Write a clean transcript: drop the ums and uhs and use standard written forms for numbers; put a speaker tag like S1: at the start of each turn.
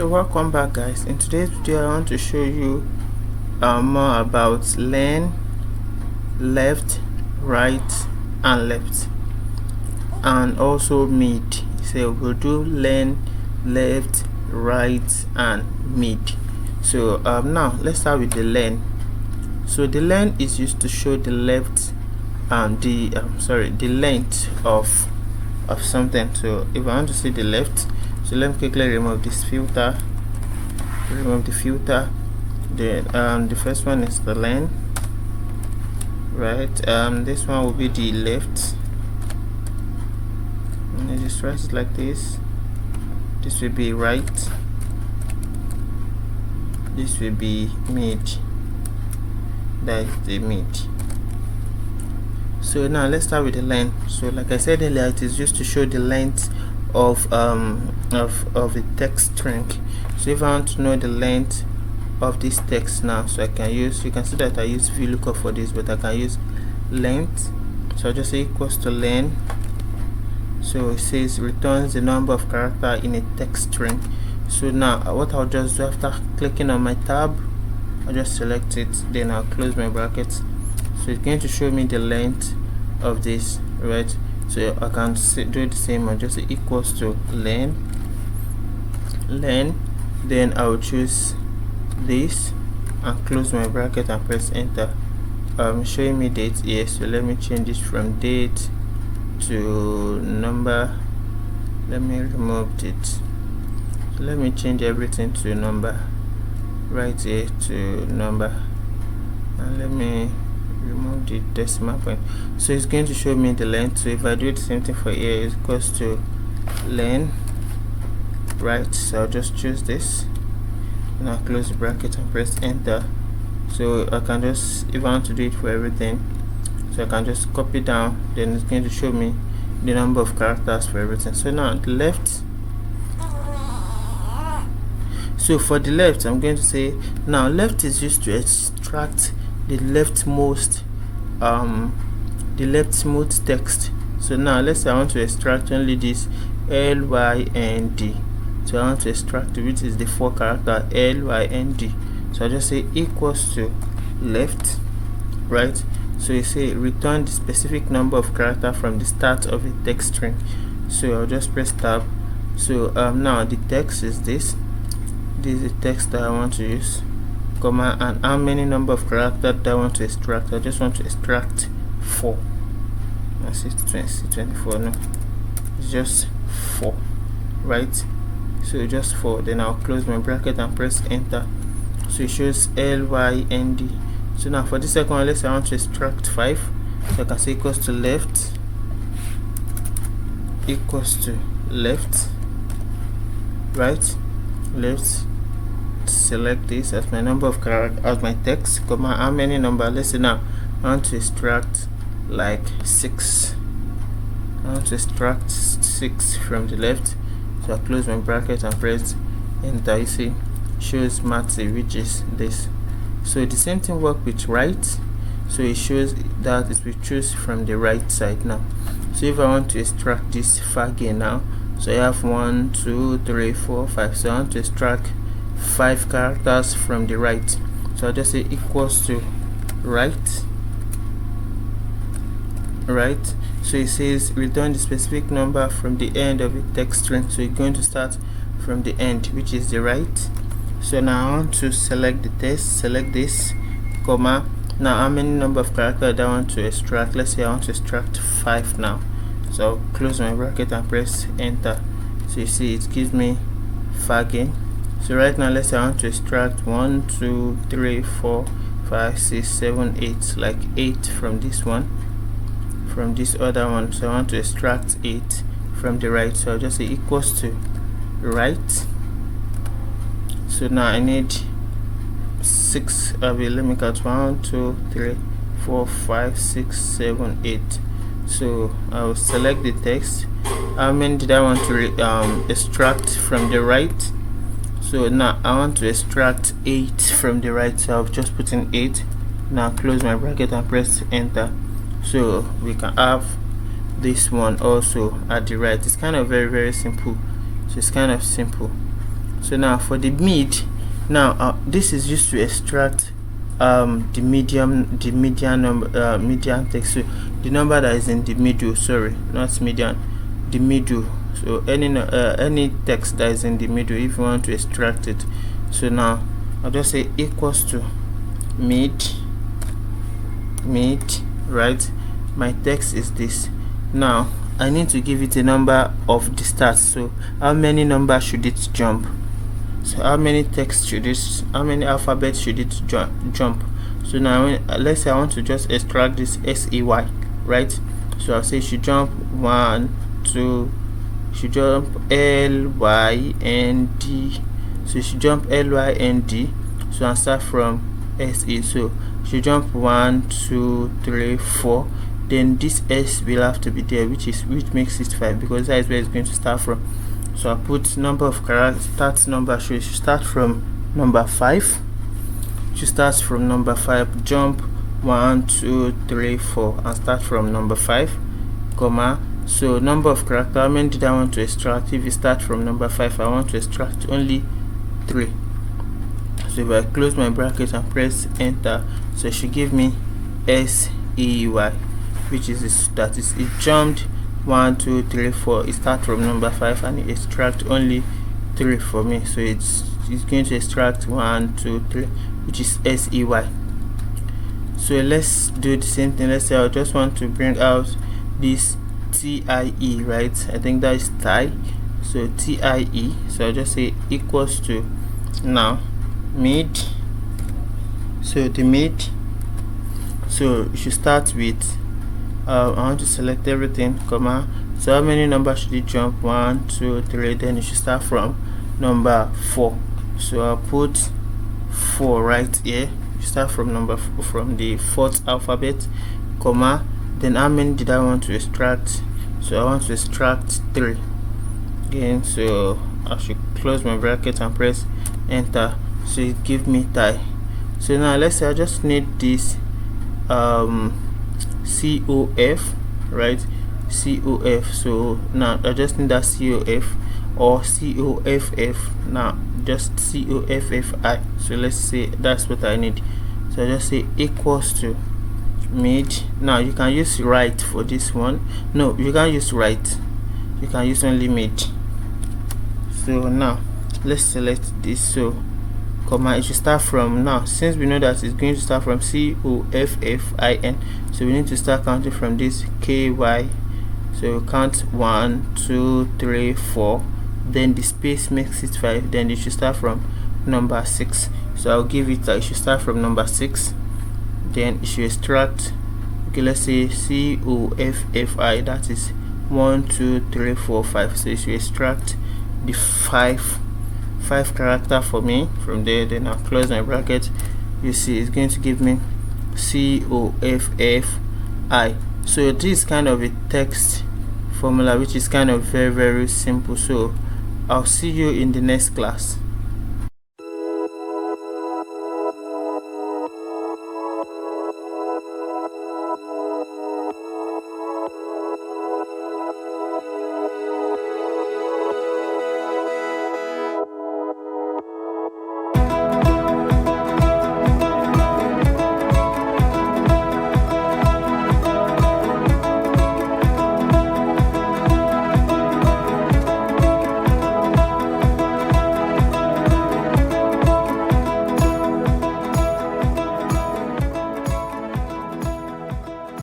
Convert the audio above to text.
S1: So welcome back, guys. In today's video I want to show you more about len, left, right and left, and also mid. So we'll do len, left, right and mid. So now let's start with the len. So the len is used to show the left the length of something. So if I want to see the left, so let me quickly remove this filter, remove the filter. Then the first one is the len, right? This one will be the left, and I just write it like this. This will be right, this will be mid, that is the mid. So now let's start with the len. So like I said earlier, it is used to show the length of a text string. So if I want to know the length of this text now, so I can use, you can see that I use VLOOKUP for this, but I can use length. So I'll just say equals to len. So it says returns the number of character in a text string. So now what I'll just do, after clicking on my tab, I'll just select it, then I'll close my brackets. So it's going to show me the length of this, right? So I can do the same. I'll just say equals to len, then I will choose this and close my bracket and press enter. Showing me date here, so let me change this from date to number. Let me remove it. So let me change everything to number, right here to number, and let me remove the decimal point. So it's going to show me the length. So if I do the same thing for here, it's equals to len, right? So I'll just choose this and I'll close the bracket and press enter. So I can just, if I want to do it for everything, so I can just copy down, then it's going to show me the number of characters for everything. So now the left, so for the left, I'm going to say now left is used to extract the leftmost text. So now let's say I want to extract only this LYND. So I want to extract, which is the 4 character LYND. So I just say equals to left, right? So you say return the specific number of character from the start of a text string. So I'll just press tab. So now the text is this is the text that I want to use, comma, and how many number of characters that I want to extract. I just want to extract 4. I see 24. No, it's just 4, right? So just 4. Then I'll close my bracket and press enter. So it shows LYND. So now for the second one, let's say I want to extract 5. So I can say equals to left, right, left. Select this as my number of characters, as my text, comma, how many number. Let's say now I want to extract like 6. I want to extract 6 from the left. So I close my bracket and press enter. You see shows Matty, which is this. So the same thing work with right. So it shows that it will choose from the right side now. So if I want to extract this again now, so I have 1 2 3 4 5. So I want to extract 5 characters from the right. So I'll just say equals to right. So it says return the specific number from the end of a text string. So you're going to start from the end, which is the right. So now I want to select the text, select this, comma. Now how many number of characters I want to extract? Let's say I want to extract 5 now. So I'll close my bracket and press enter. So you see it gives me 5 again. So right now let's say I want to extract 1 2 3 4 5 6 7 8, like 8 from this one, from this other one. So I want to extract 8 from the right. So I'll just say equals to right. So now I need 6. Let me count 1 2 3 4 5 6 7 8. So I will select the text. How many did I want to extract from the right? So now I want to extract 8 from the right, so I've just put in 8. Now close my bracket and press enter. So we can have this one also at the right. It's kind of very simple. So it's kind of simple. So now for the mid, now this is used to extract the median number, median text. So the number that is in the middle, sorry, not median, the middle. So any text that is in the middle, if you want to extract it. So now I'll just say equals to mid, right? My text is this. Now I need to give it a number of the start. So how many numbers should it jump? So how many text should it, how many alphabets should it jump? So now let's say I want to just extract this SEY, right? So I'll say it should jump 1, 2, should jump LYND. So you should jump LYND. So I'll start from SE. So should jump 1, 2, 3, 4. Then this S will have to be there, which makes it 5, because that is where it's going to start from. So I put number of characters, start number. So you should start from number 5. You start from number 5, jump 1, 2, 3, 4, and start from number 5, comma. So number of characters, how many did I want to extract? If you start from number 5, I want to extract only 3. So if I close my bracket and press enter, so it should give me SEY, which is this, that is, it jumped 1, 2, 3, 4. It start from number 5 and it extract only 3 for me. So it's going to extract 1, 2, 3, which is SEY. So let's do the same thing. Let's say I just want to bring out this TIE, right? I think that is tie. So TIE. So I'll just say equals to, now mid. So the mid. So you should start with I want to select everything, comma. So how many numbers should you jump? 1, 2, 3. Then you should start from number 4. So I'll put 4 right here. You start from number 4, from the 4th alphabet, comma. Then how many did I want to extract? So I want to extract 3 again. So I should close my bracket and press enter. So it gives me tie. So now let's say I just need this COF, right? COF. So now I just need that COF or COFF. Now just COFFI. So let's say that's what I need. So I just say equals to mid. Now you can use right for this one. No, you can't use right, you can use only mid. So now let's select this. So comma, it should start from, now since we know that it's going to start from COFFIN, so we need to start counting from this KY. So count 1, 2, 3, 4, then the space makes it 5. Then you should start from number 6. So I'll give it it should start from number 6. Then it should extract, okay, let's say COFFI, that is 1, 2, 3, 4, 5. So it should extract the 5 character for me from there. Then I'll close my bracket. You see it's going to give me COFFI. So this is kind of a text formula, which is kind of very simple. So I'll see you in the next class.